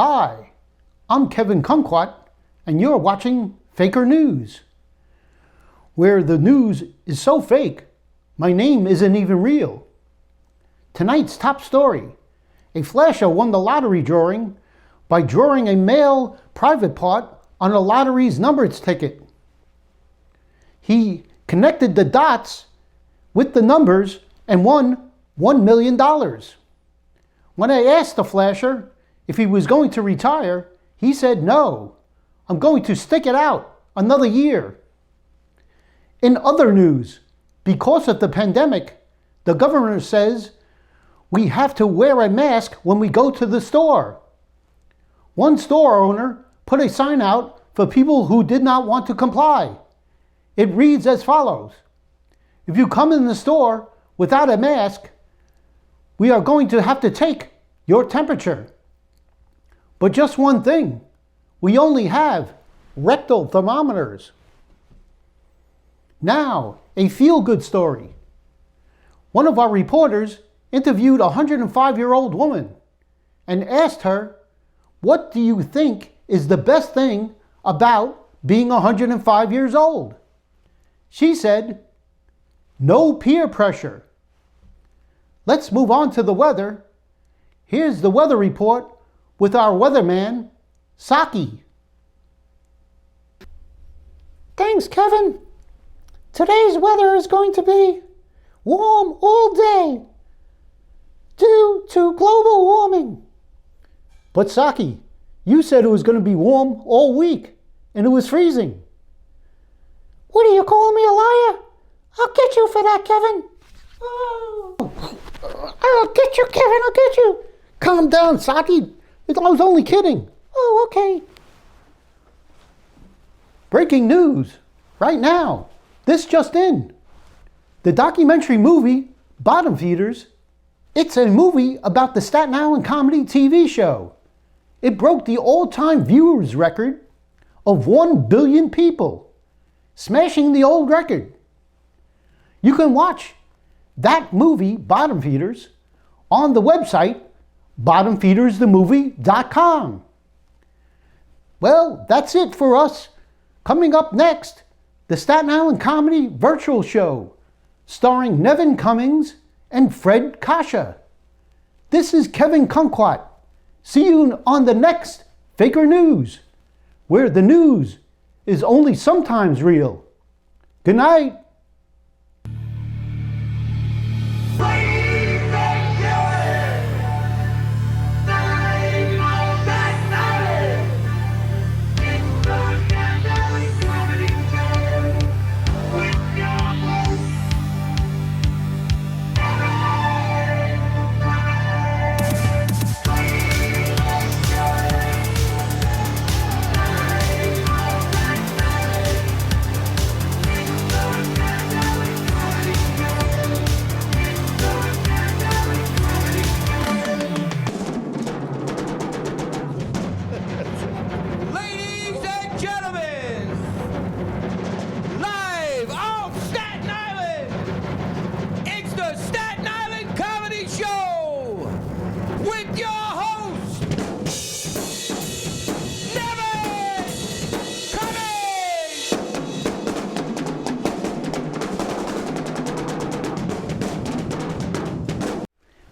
Hi, I'm Kevin Kumquat, and you're watching Faker News, where the news is so fake, my name isn't even real. Tonight's top story: a flasher won the lottery drawing by drawing a male private part on a lottery's numbers ticket. He connected the dots with the numbers and won $1 million. When I asked the flasher if he was going to retire, he said, "No, I'm going to stick it out another year." In other news, because of the pandemic, the governor says we have to wear a mask when we go to the store. One store owner put a sign out for people who did not want to comply. It reads as follows: "If you come in the store without a mask, we are going to have to take your temperature. But just one thing, we only have rectal thermometers." Now, a feel-good story. One of our reporters interviewed a 105-year-old woman and asked her, "What do you think is the best thing about being 105 years old?" She said, "No peer pressure." Let's move on to the weather. Here's the weather report with our weatherman, Saki. Thanks, Kevin. Today's weather is going to be warm all day due to global warming. But Saki, you said it was going to be warm all week and it was freezing. What are you calling me, a liar? I'll get you for that, Kevin. Oh. I'll get you, Kevin, I'll get you. Calm down, Saki. I was only kidding. Oh, okay. Breaking news right now. This just in. The documentary movie, Bottom Feeders, it's a movie about the Staten Island comedy TV show. It broke the all-time viewers record of 1 billion people, smashing the old record. You can watch that movie, Bottom Feeders, on the website bottomfeedersthemovie.com. Well, that's it for us. Coming up next, the Staten Island Comedy Virtual Show, starring Nevin Cummings and Fred Coscia. This is Kevin Kumquat. See you on the next Faker News, where the news is only sometimes real. Good night.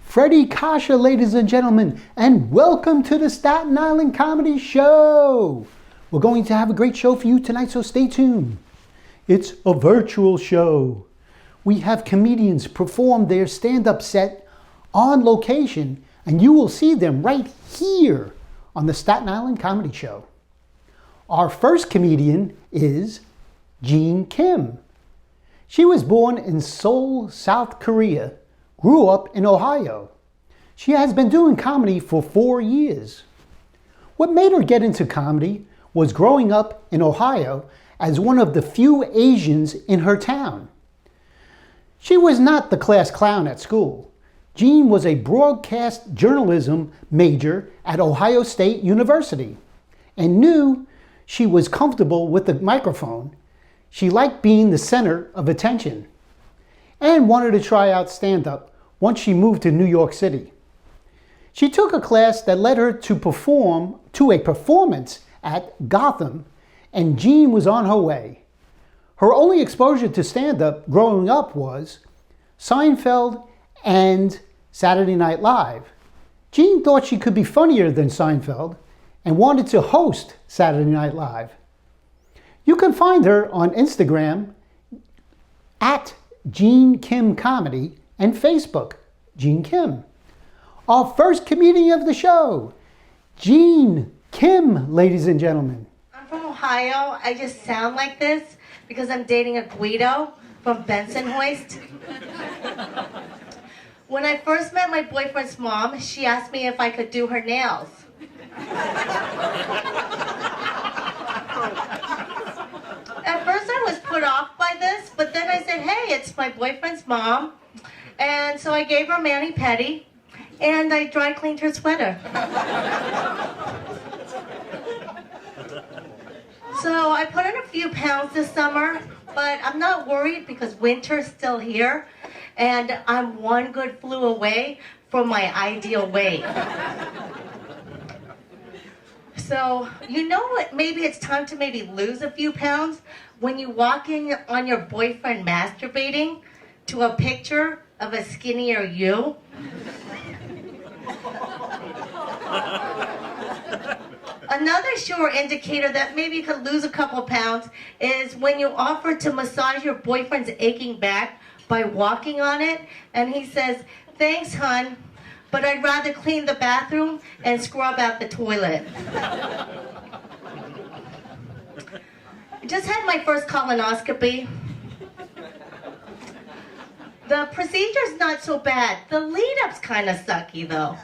Fred Coscia, ladies and gentlemen, and welcome to the Staten Island Comedy Show. We're going to have a great show for you tonight, so stay tuned. It's a virtual show. We have comedians perform their stand-up set on location, and you will see them right here on the Staten Island Comedy Show. Our first comedian is Jean Kim. She was born in Seoul, South Korea, grew up in Ohio. She has been doing comedy for 4 years. What made her get into comedy was growing up in Ohio as one of the few Asians in her town. She was not the class clown at school. Jean was a broadcast journalism major at Ohio State University and knew she was comfortable with the microphone. She liked being the center of attention and wanted to try out stand-up once she moved to New York City. She took a class that led her to a performance at Gotham, and Jean was on her way. Her only exposure to stand-up growing up was Seinfeld and Saturday Night Live. Jean thought she could be funnier than Seinfeld and wanted to host Saturday Night Live. You can find her on Instagram at Jean Kim Comedy and Facebook, Jean Kim. Our first comedian of the show, Jean Kim, ladies and gentlemen. I'm from Ohio. I just sound like this because I'm dating a Guido from Bensonhurst. When I first met my boyfriend's mom, she asked me if I could do her nails. At first I was put off by this, but then I said, hey, it's my boyfriend's mom. And so I gave her a mani-pedi, and I dry cleaned her sweater. So I put on a few pounds this summer, but I'm not worried because winter's still here, and I'm one good flu away from my ideal weight. So, you know what, maybe it's time to maybe lose a few pounds when you walk in on your boyfriend masturbating to a picture of a skinnier you. Another sure indicator that maybe you could lose a couple pounds is when you offer to massage your boyfriend's aching back by walking on it, and he says, thanks, hun, but I'd rather clean the bathroom and scrub out the toilet. I just had my first colonoscopy. The procedure's not so bad. The lead-up's kind of sucky, though.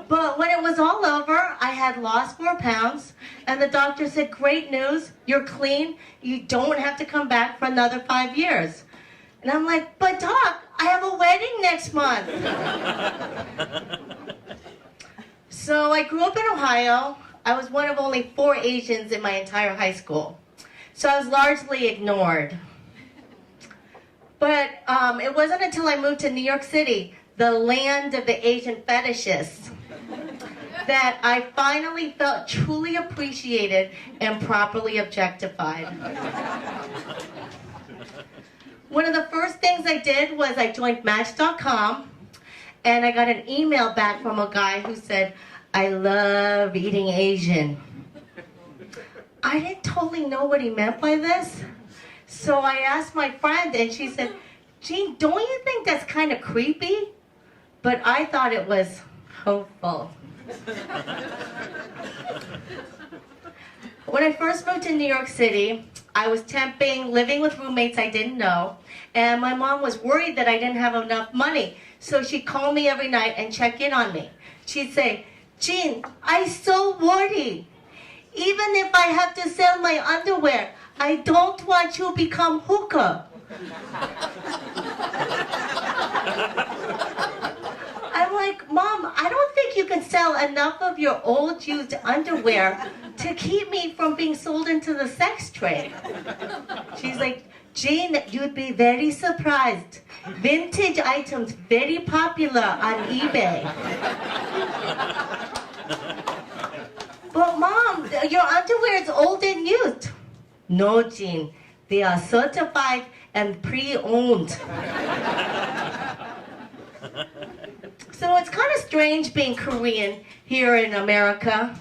But when it was all over, I had lost 4 pounds, and the doctor said, great news, you're clean, you don't have to come back for another 5 years. And I'm like, but doc, I have a wedding next month. So I grew up in Ohio. I was one of only 4 Asians in my entire high school. So I was largely ignored. But it wasn't until I moved to New York City, the land of the Asian fetishists, that I finally felt truly appreciated and properly objectified. One of the first things I did was I joined Match.com, and I got an email back from a guy who said, I love eating Asian. I didn't totally know what he meant by this, so I asked my friend, and she said, Jean, don't you think that's kind of creepy? But I thought it was hopeful. When I first moved to New York City, I was temping, living with roommates I didn't know, and my mom was worried that I didn't have enough money, so she'd call me every night and check in on me. She'd say, Jean, I'm so worried. Even if I have to sell my underwear, I don't want you to become hooker. I'm like, Mom, I don't think you can sell enough of your old used underwear to keep me from being sold into the sex trade. She's like, Jean, you'd be very surprised. Vintage items very popular on eBay. But Mom, your underwear is old and used. No, Jean, they are certified and pre-owned. So it's kind of strange being Korean here in America.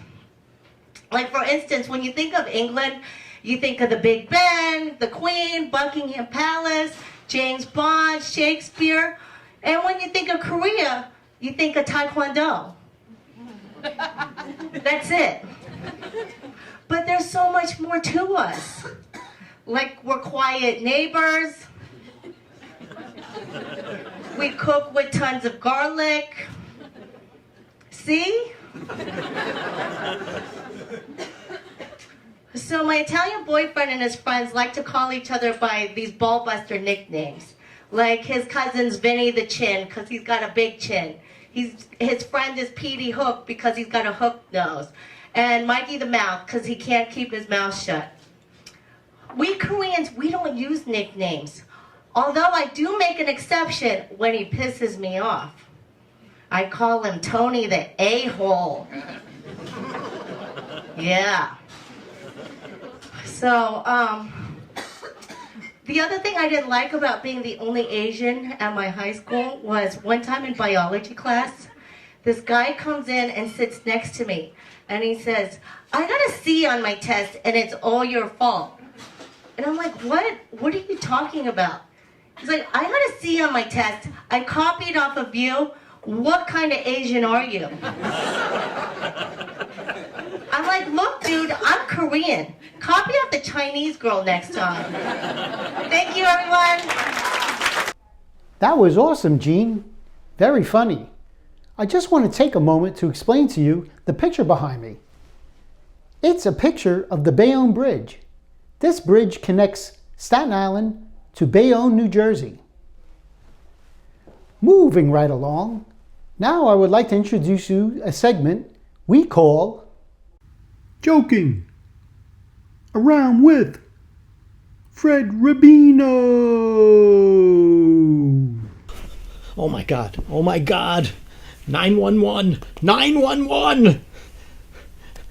Like, for instance, when you think of England, you think of the Big Ben, the Queen, Buckingham Palace, James Bond, Shakespeare. And when you think of Korea, you think of Taekwondo. That's it. But there's so much more to us. Like, we're quiet neighbors. We cook with tons of garlic. See? So my Italian boyfriend and his friends like to call each other by these ballbuster nicknames. Like his cousin's Vinny the Chin, because he's got a big chin. His friend is Petey Hook, because he's got a hooked nose. And Mikey the Mouth, because he can't keep his mouth shut. We Koreans, we don't use nicknames. Although I do make an exception when he pisses me off. I call him Tony the A-hole. Yeah. So, the other thing I didn't like about being the only Asian at my high school was one time in biology class, this guy comes in and sits next to me, and he says, I got a C on my test, and it's all your fault. And I'm like, what? What are you talking about? He's like, I got a C on my test. I copied off of you. What kind of Asian are you? I'm like, look, dude, I'm Korean. Copy off the Chinese girl next time. Thank you, everyone. That was awesome, Gene. Very funny. I just want to take a moment to explain to you the picture behind me. It's a picture of the Bayonne Bridge. This bridge connects Staten Island to Bayonne, New Jersey. Moving right along, now I would like to introduce you a segment we call Joking Around with Fred Rubino. Oh my God. Oh my God. 911. 911.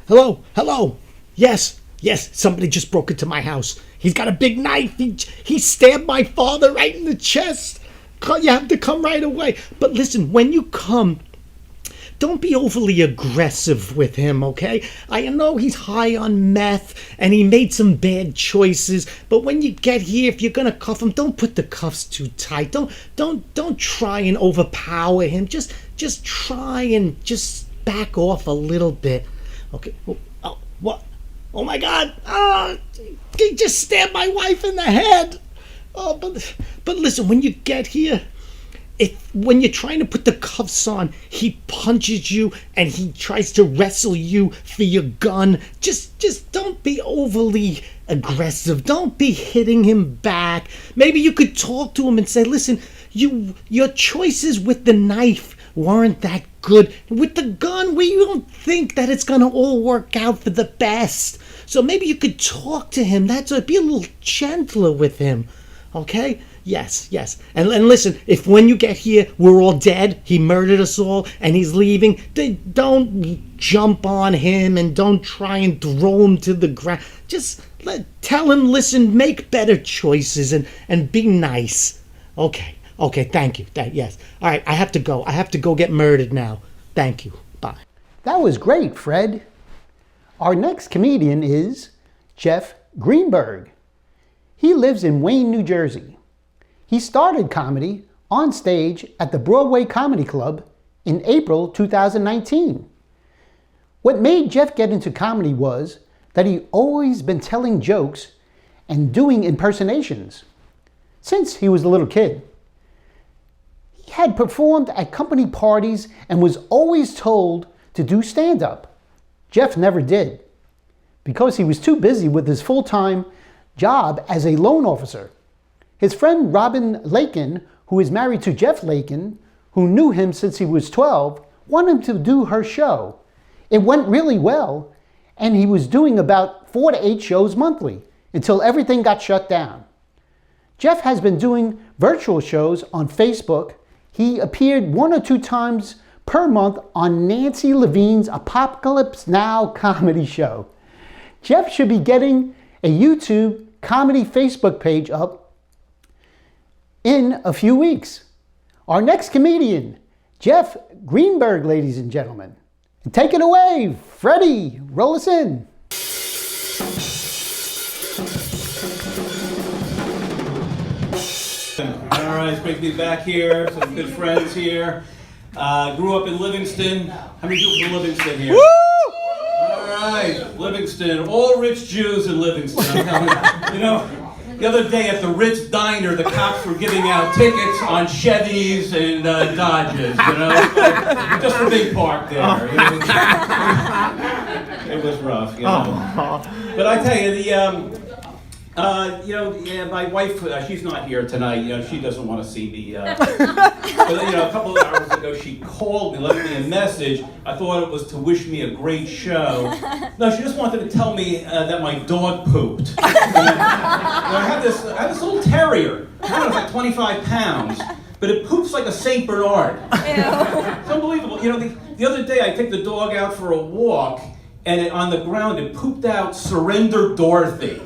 Hello. Hello. Yes. Yes. Somebody just broke into my house. He's got a big knife. He stabbed my father right in the chest. You have to come right away. But listen, when you come, don't be overly aggressive with him, okay? I know he's high on meth and he made some bad choices, but when you get here, if you're gonna cuff him, don't put the cuffs too tight. Don't try and overpower him. Just try and just back off a little bit. Okay. Oh, what? Oh my God! Oh, he just stabbed my wife in the head. Oh, but listen, when you get here, when you're trying to put the cuffs on, he punches you and he tries to wrestle you for your gun. Just don't be overly aggressive. Don't be hitting him back. Maybe you could talk to him and say, listen, your choices with the knife weren't that good. With the gun, we don't think that it's gonna all work out for the best. So maybe you could talk to him. Be a little gentler with him. Okay? Yes. And listen, if when you get here, we're all dead, he murdered us all, and he's leaving, don't jump on him and don't try and throw him to the ground. Just tell him, listen, make better choices and be nice. Okay, thank you. Yes. All right, I have to go. I have to go get murdered now. Thank you. Bye. That was great, Fred. Our next comedian is Jeff Greenberg. He lives in Wayne, New Jersey. He started comedy on stage at the Broadway Comedy Club in April 2019. What made Jeff get into comedy was that he always been telling jokes and doing impersonations since he was a little kid. He had performed at company parties and was always told to do stand-up. Jeff never did because he was too busy with his full-time job as a loan officer. His friend Robin Lakin, who is married to Jeff Lakin, who knew him since he was 12, wanted him to do her show. It went really well, and he was doing about 4 to 8 shows monthly until everything got shut down. Jeff has been doing virtual shows on Facebook. He appeared 1 or 2 times per month on Nancy Levine's Apocalypse Now comedy show. Jeff should be getting a YouTube comedy Facebook page up in a few weeks. Our next comedian, Jeff Greenberg, ladies and gentlemen. And take it away, Freddie, roll us in. All right, it's great to be back here. Some good friends here. Grew up in Livingston. How many people from Livingston here? Woo! All right, Livingston. All rich Jews in Livingston. I'm telling you. You know, the other day at the Ritz Diner, the cops were giving out tickets on Chevys and Dodges. You know, just for Big Park there. It was rough. You know. But I tell you, my wife, she's not here tonight. You know, she doesn't want to see me. But, a couple of hours ago, she called me, left me a message. I thought it was to wish me a great show. No, she just wanted to tell me that my dog pooped. I had this little terrier. I don't know, it was like 25 pounds. but it poops like a Saint Bernard. It's unbelievable. You know, the other day I took the dog out for a walk, and on the ground it pooped out "Surrender Dorothy."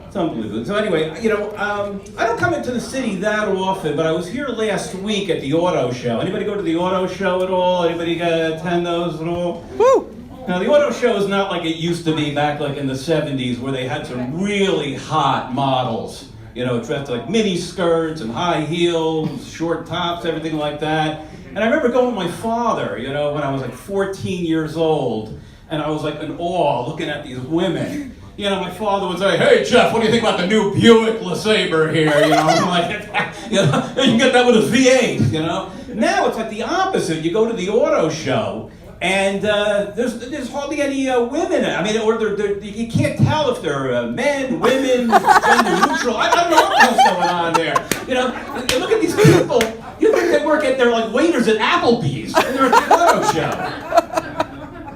It's unbelievable. So anyway, you know, I don't come into the city that often, but I was here last week at the auto show. Anybody go to the auto show at all? Anybody attend those at all? Woo! Now, the auto show is not like it used to be back like in the 70s where they had some really hot models, you know, dressed like mini skirts and high heels, short tops, everything like that. And I remember going with my father, you know, when I was like 14 years old, and I was like in awe looking at these women. You know, my father would say, "Hey, Jeff, what do you think about the new Buick LeSabre here?" You know, I'm like, you know, you can get that with a V8, you know. Now it's like the opposite. You go to the auto show, and there's hardly any women. I mean, or you can't tell if they're men, women, gender neutral. I don't know what the hell's going on there. You know, you look at these people. You think they work at, they're like waiters at Applebee's, and they're at the auto show.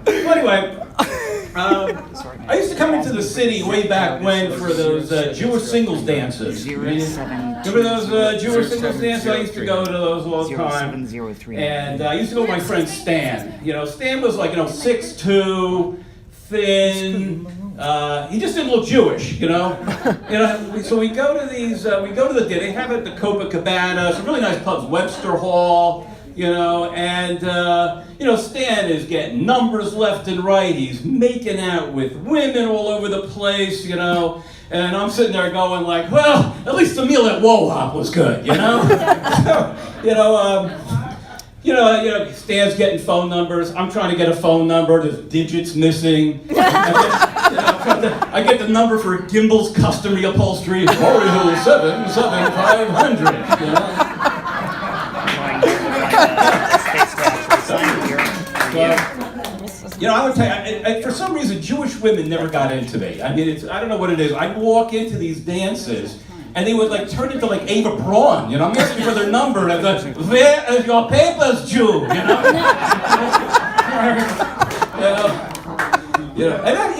So anyway. I used to come into the city way back when for those Jewish singles dances. Remember those Jewish singles dances? I used to go to those all the time. And I used to go with my friend Stan. You know, Stan was like, you know, 6'2", thin. He just didn't look Jewish, you know. So we go to these. We go to they have it at the Copacabana, some really nice clubs, Webster Hall. You know, and, you know, Stan is getting numbers left and right. He's making out with women all over the place, you know. And I'm sitting there going like, well, at least the meal at Wohop was good, you know. Stan's getting phone numbers. I'm trying to get a phone number. There's digits missing. I get the number for Gimbel's Custom Upholstery, 407-7500, you know. You know, I would tell you, for some reason, Jewish women never got into me. I mean, I don't know what it is. I'd walk into these dances, and they would like turn into like Ava Braun. You know, I'm asking for their number, and I'd go, "Where is your papers, Jew?" You know. And then,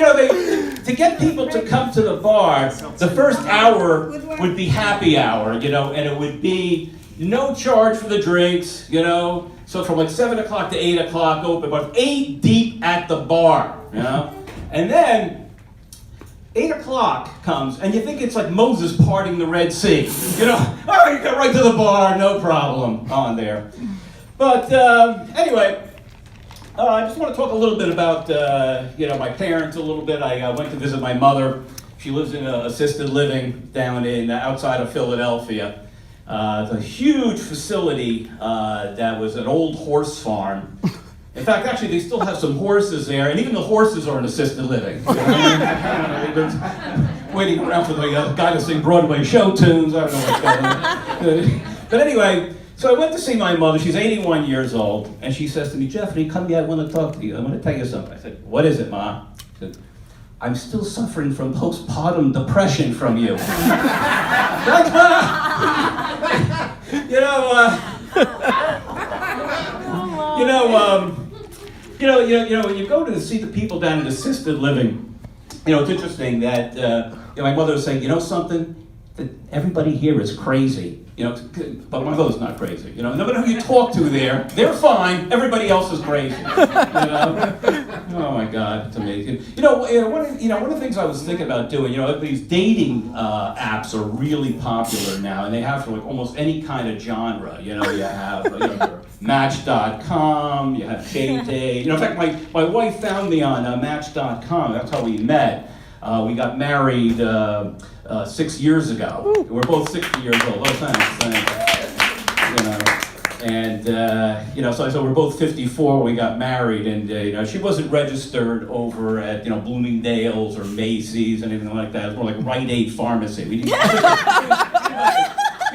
to get people to come to the bar, the first hour would be happy hour, you know, and it would be no charge for the drinks, you know. So from like 7 o'clock to 8 o'clock open, but 8 deep at the bar, you know? And then 8 o'clock comes, and you think it's like Moses parting the Red Sea. You know, oh, you get right to the bar, no problem on there. But anyway, I just want to talk a little bit about, my parents a little bit. I went to visit my mother. She lives in assisted living down in outside of Philadelphia. It's a huge facility that was an old horse farm. In fact, actually, they still have some horses there, and even the horses are in assisted living. They've been waiting around for the guy to sing Broadway show tunes. I don't know what's going on. But anyway, so I went to see my mother. She's 81 years old, and she says to me, "Jeffrey, come here. I want to talk to you. I want to tell you something." I said, "What is it, Ma?" She said, "I'm still suffering from postpartum depression from you." When you go to see the people down in assisted living, you know, it's interesting that my mother was saying, "You know something? That everybody here is crazy." You know, but my mother's not crazy. You know, no matter who you talk to there, they're fine. Everybody else is crazy. You know? Oh my God, it's amazing. One of the things I was thinking about doing. You know, these dating apps are really popular now, and they have for like almost any kind of genre. You know, you have Match.com, you have Day. You know, in fact, my wife found me on Match.com. That's how we met. We got married 6 years ago. We're both 60 years old. Oh, thanks. So we're both 54 when we got married, and she wasn't registered over at Bloomingdale's or Macy's, anything like that. It was more like Rite Aid Pharmacy. We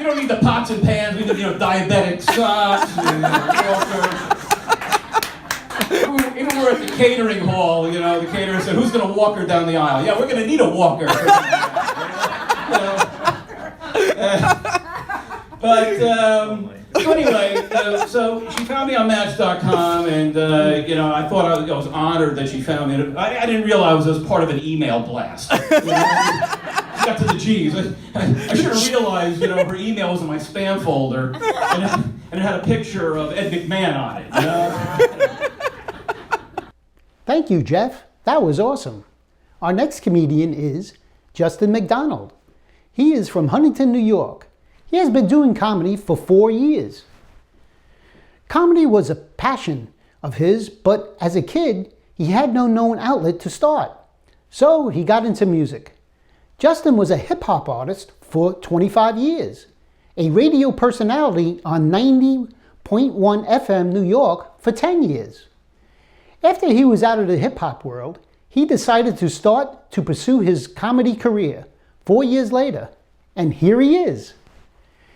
don't need the pots and pans. We need diabetic socks. Even we're at the catering hall, the caterer said, "Who's going to walk her down the aisle?" "Yeah, we're going to need a walker." So anyway, so she found me on Match.com, and I thought I was honored that she found me. I didn't realize I was part of an email blast. got to the G's. I should have realized, her email was in my spam folder, and it had a picture of Ed McMahon on it. Thank you, Jeff. That was awesome. Our next comedian is Justin McDonald. He is from Huntington, New York. He has been doing comedy for 4 years. Comedy was a passion of his, but as a kid, he had no known outlet to start. So he got into music. Justin was a hip-hop artist for 25 years, a radio personality on 90.1 FM New York for 10 years. After he was out of the hip-hop world, he decided to start to pursue his comedy career 4 years later, and here he is.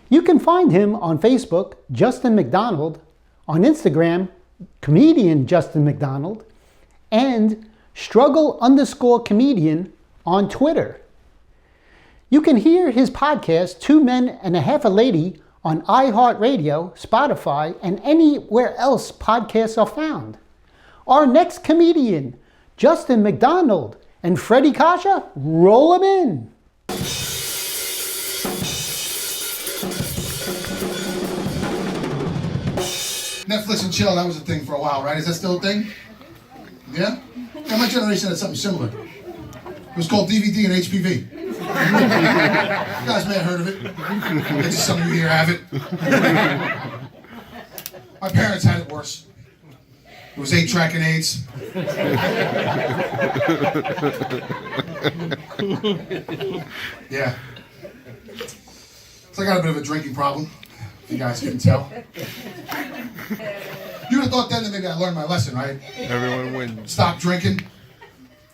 You can find him on Facebook, Justin McDonald, on Instagram, comedian Justin McDonald, and struggle_comedian on Twitter. You can hear his podcast, 2 Men and a Half a Lady, on iHeartRadio, Spotify, and anywhere else podcasts are found. Our next comedian, Justin McDonald, and Fred Coscia, roll him in. Netflix and chill, that was a thing for a while, right? Is that still a thing? Yeah? Yeah, my generation had something similar. It was called DVD and HPV. You guys may have heard of it. I bet some of you here have it. My parents had it worse. It was 8-track and AIDS. Yeah. So I got a bit of a drinking problem, if you guys couldn't tell. You would have thought then that maybe I learned my lesson, right? Everyone wins. Stop drinking.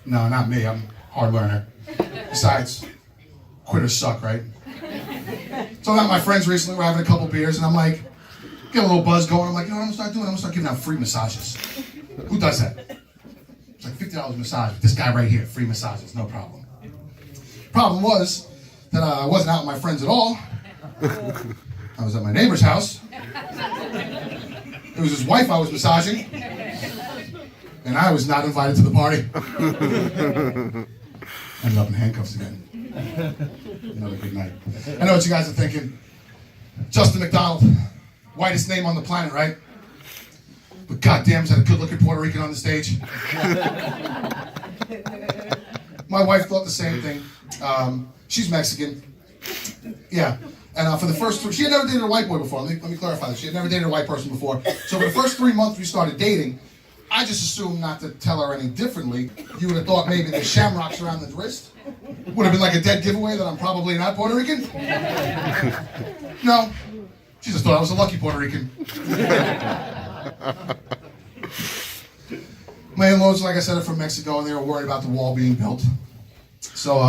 No, not me. I'm a hard learner. Besides, quitters suck, right? So I'm out with my friends recently. We're having a couple beers, and I'm like, get a little buzz going. I'm like, you know what I'm gonna start doing? I'm gonna start giving out free massages. Who does that? It's like $50 a massage. This guy right here, free massages, no problem. Problem was that I wasn't out with my friends at all. I was at my neighbor's house. It was his wife I was massaging. And I was not invited to the party. Ended up in handcuffs again. Another good night. I know what you guys are thinking. Justin McDonald, whitest name on the planet, right? But goddamn, is that a good-looking Puerto Rican on the stage? My wife thought the same thing. She's Mexican. Yeah. And for the first she had never dated a white boy before. Let me clarify that. She had never dated a white person before. So for the first 3 months we started dating, I just assumed not to tell her any differently. You would have thought maybe the shamrocks around the wrist would have been like a dead giveaway that I'm probably not Puerto Rican. No. She just thought I was a lucky Puerto Rican. My in-laws, like I said, are from Mexico, and they were worried about the wall being built. So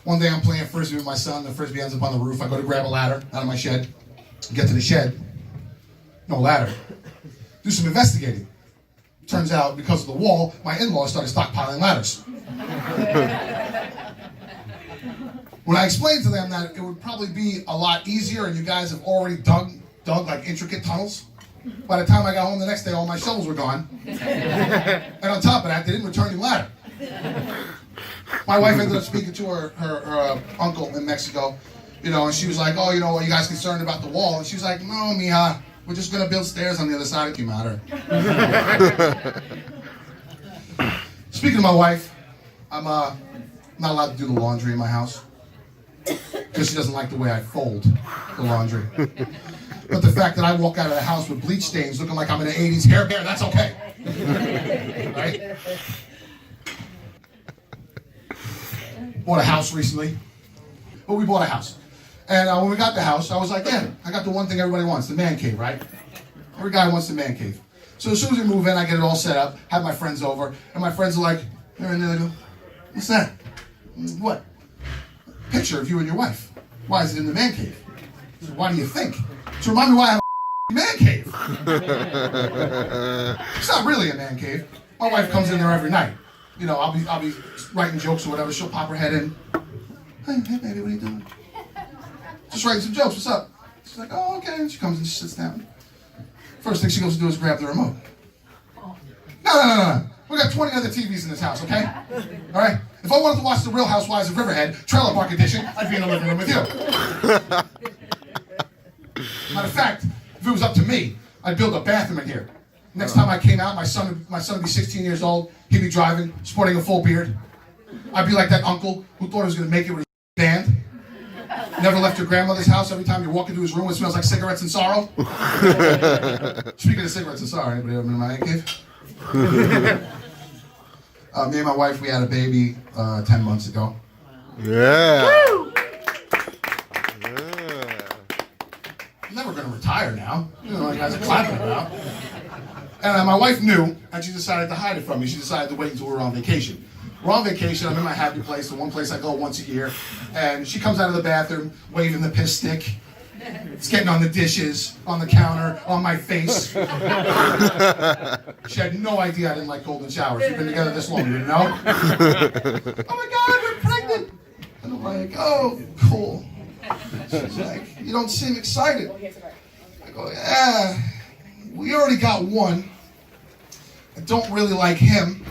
one day I'm playing Frisbee with my son. The Frisbee ends up on the roof. I go to grab a ladder out of my shed. Get to the shed. No ladder. Do some investigating. Turns out, because of the wall, my in-laws started stockpiling ladders. When I explained to them that it would probably be a lot easier, and you guys have already dug like intricate tunnels, by the time I got home the next day, all my shovels were gone. And on top of that, they didn't return the ladder. My wife ended up speaking to her uncle in Mexico, and she was like, oh, are you guys concerned about the wall? And she was like, no, mija, we're just going to build stairs on the other side of the matter. Speaking of my wife, I'm not allowed to do the laundry in my house because she doesn't like the way I fold the laundry. But the fact that I walk out of the house with bleach stains looking like I'm in an 80s hair bear, that's okay. Right? Bought a house recently. Well, we bought a house. And when we got the house, I was like, yeah, I got the one thing everybody wants, the man cave, right? Every guy wants the man cave. So as soon as we move in, I get it all set up, have my friends over, and my friends are like, and they go, what's that? What? Picture of you and your wife. Why is it in the man cave? I said, why do you think? To remind me why I have a man cave. It's not really a man cave. My wife comes in there every night. I'll be writing jokes or whatever. She'll pop her head in. Hey, baby, what are you doing? Just writing some jokes. What's up? She's like, oh, okay. And she comes and she sits down. First thing she goes to do is grab the remote. No. What We got 20 other TVs in this house, okay? All right? If I wanted to watch The Real Housewives of Riverhead, Trailer Park Edition, I'd be in the living room with you. Matter of fact, if it was up to me, I'd build a bathroom in here. Next time I came out, my son would be 16 years old. He'd be driving, sporting a full beard. I'd be like that uncle who thought he was going to make it with his band. Never left your grandmother's house. Every time you walk into his room, it smells like cigarettes and sorrow. Speaking of cigarettes and sorrow, anybody ever been in my cave? Me and my wife, we had a baby 10 months ago. Yeah. I'm never going to retire now. You know, like guys are clapping about. And my wife knew, and she decided to hide it from me. She decided to wait until we were on vacation. We're on vacation. I'm in my happy place, the one place I go once a year. And she comes out of the bathroom, waving the piss stick. It's getting on the dishes, on the counter, on my face. She had no idea I didn't like golden showers. We've been together this long, you didn't know? Oh my God, we're pregnant! And I'm like, oh, cool. She's like, you don't seem excited. I go, yeah, we already got one. I don't really like him.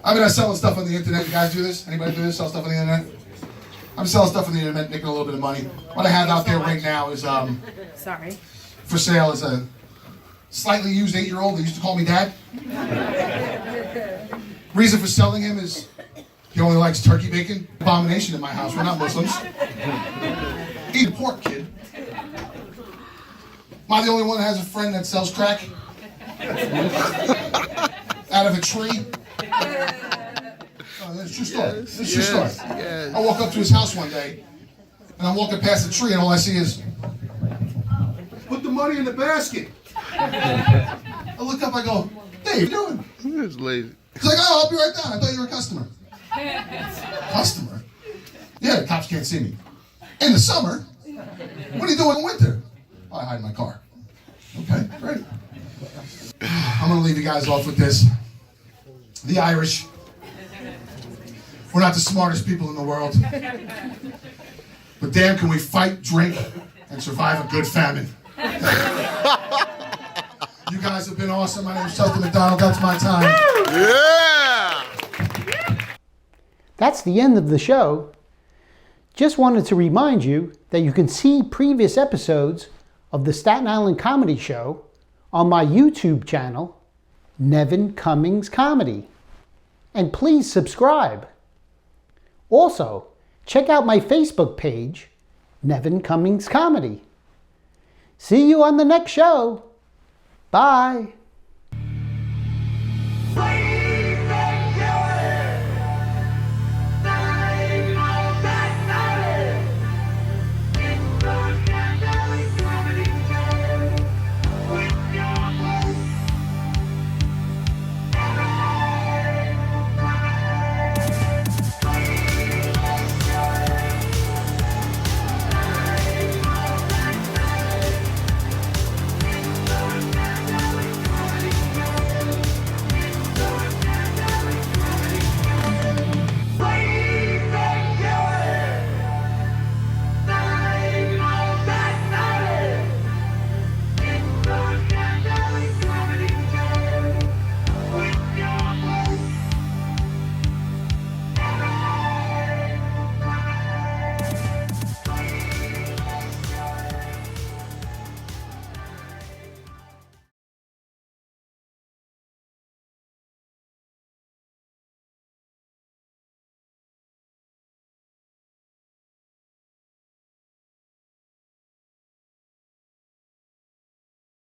I've been selling stuff on the internet. You guys do this? Anybody do this? Sell stuff on the internet? I'm selling stuff on the internet, making a little bit of money. What I have out there right now is for sale is a slightly used 8-year-old that used to call me dad. Reason for selling him is he only likes turkey bacon. Abomination in my house. We're not Muslims. Eat pork, kid. Am I the only one that has a friend that sells crack? Out of a tree? Oh, that's a true story. That's a true story. Yes. I walk up to his house one day, and I'm walking past the tree, and all I see is, put the money in the basket. I look up, I go, hey, what are you doing? This lady. He's like, oh, I'll be right down. I thought you were a customer. Customer? Yeah, the cops can't see me. In the summer? What are you doing in winter? Oh, I hide in my car. Okay, great. I'm going to leave you guys off with this. The Irish. We're not the smartest people in the world. But damn, can we fight, drink, and survive a good famine. You guys have been awesome. My name is McDonald. That's my time. Yeah. That's the end of the show. Just wanted to remind you that you can see previous episodes of the Staten Island Comedy Show on my YouTube channel, Nevin Cummings Comedy. And please subscribe. Also, check out my Facebook page, Nevin Cummings Comedy. See you on the next show. Bye.